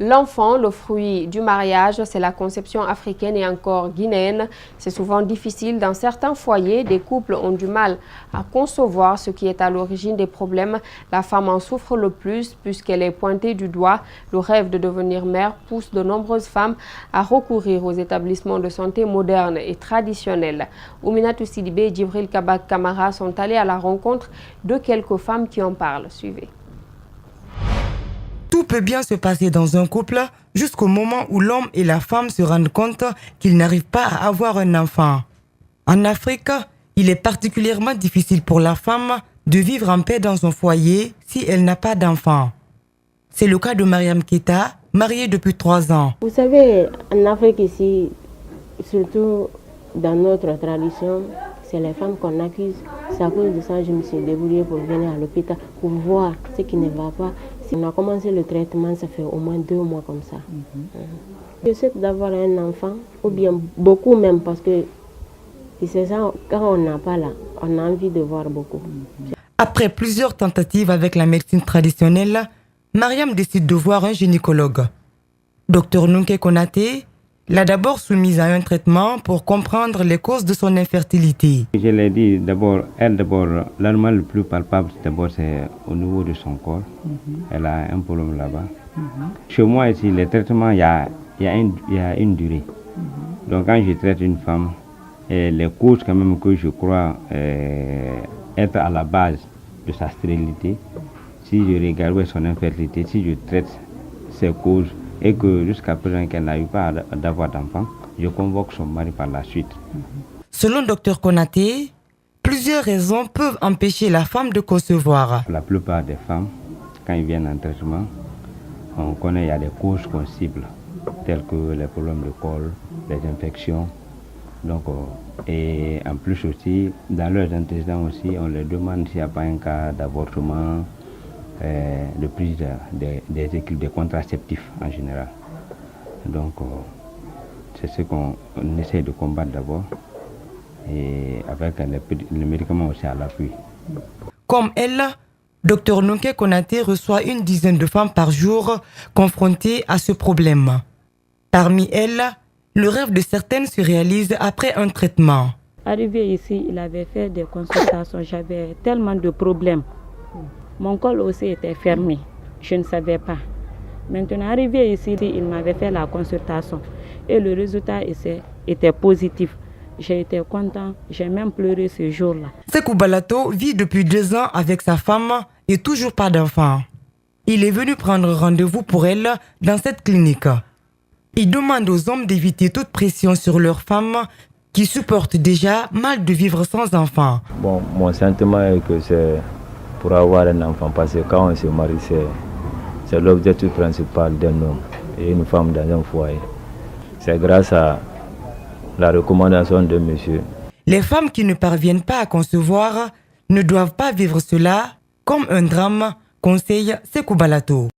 L'enfant, le fruit du mariage, c'est la conception africaine et encore guinéenne. C'est souvent difficile dans certains foyers. Des couples ont du mal à concevoir ce qui est à l'origine des problèmes. La femme en souffre le plus puisqu'elle est pointée du doigt. Le rêve de devenir mère pousse de nombreuses femmes à recourir aux établissements de santé modernes et traditionnels. Ouminatou Sidibé et Djibril Kabak Kamara sont allés à la rencontre de quelques femmes qui en parlent. Suivez. Tout peut bien se passer dans un couple jusqu'au moment où l'homme et la femme se rendent compte qu'ils n'arrivent pas à avoir un enfant. En Afrique, il est particulièrement difficile pour la femme de vivre en paix dans son foyer si elle n'a pas d'enfant. C'est le cas de Mariam Keita, mariée depuis 3 ans. Vous savez, en Afrique ici, surtout dans notre tradition, c'est les femmes qu'on accuse. C'est à cause de ça que je me suis débrouillée pour venir à l'hôpital pour voir ce qui ne va pas. On a commencé le traitement, ça fait au moins 2 mois comme ça. Je souhaite d'avoir un enfant, ou bien beaucoup même, parce que c'est ça, quand on n'a pas là, on a envie de voir beaucoup. Après plusieurs tentatives avec la médecine traditionnelle, Mariam décide de voir un gynécologue. Docteur Nunke Konaté l'a d'abord soumise à un traitement pour comprendre les causes de son infertilité. Je l'ai dit, l'animal le plus palpable, c'est au niveau de son corps. Elle a un problème là-bas. Chez moi, ici, les traitements, il y a une durée. Donc, quand je traite une femme, les causes quand même que je crois être à la base de sa stérilité, si je regarde son infertilité, si je traite ces causes, et que jusqu'à présent qu'elle n'a eu pas d'avoir d'enfant, je convoque son mari par la suite. Selon Dr Konaté, plusieurs raisons peuvent empêcher la femme de concevoir. La plupart des femmes, quand ils viennent en traitement, on connaît qu'il y a des causes qu'on cible, telles que les problèmes de col, les infections. Donc, et en plus aussi, dans leurs antécédents aussi, on leur demande s'il n'y a pas un cas d'avortement, de prise des contraceptifs en général. Donc, c'est ce qu'on essaie de combattre d'abord, et avec les médicaments aussi à l'appui. Comme elle, Dr Nunke Konaté reçoit une dizaine de femmes par jour confrontées à ce problème. Parmi elles, le rêve de certaines se réalise après un traitement. Arrivé ici, il avait fait des consultations, j'avais tellement de problèmes. Mon col aussi était fermé, je ne savais pas. Maintenant, arrivé ici, il m'avait fait la consultation et le résultat était positif. J'ai été content, j'ai même pleuré ce jour-là. Sekou Balato vit depuis 2 ans avec sa femme et toujours pas d'enfant. Il est venu prendre rendez-vous pour elle dans cette clinique. Il demande aux hommes d'éviter toute pression sur leurs femmes qui supportent déjà mal de vivre sans enfant. Bon, mon sentiment est que c'est pour avoir un enfant, parce que quand on se marie, c'est l'objectif principal d'un homme et une femme dans un foyer. C'est grâce à la recommandation de monsieur. Les femmes qui ne parviennent pas à concevoir ne doivent pas vivre cela comme un drame, conseille Sekou Balato.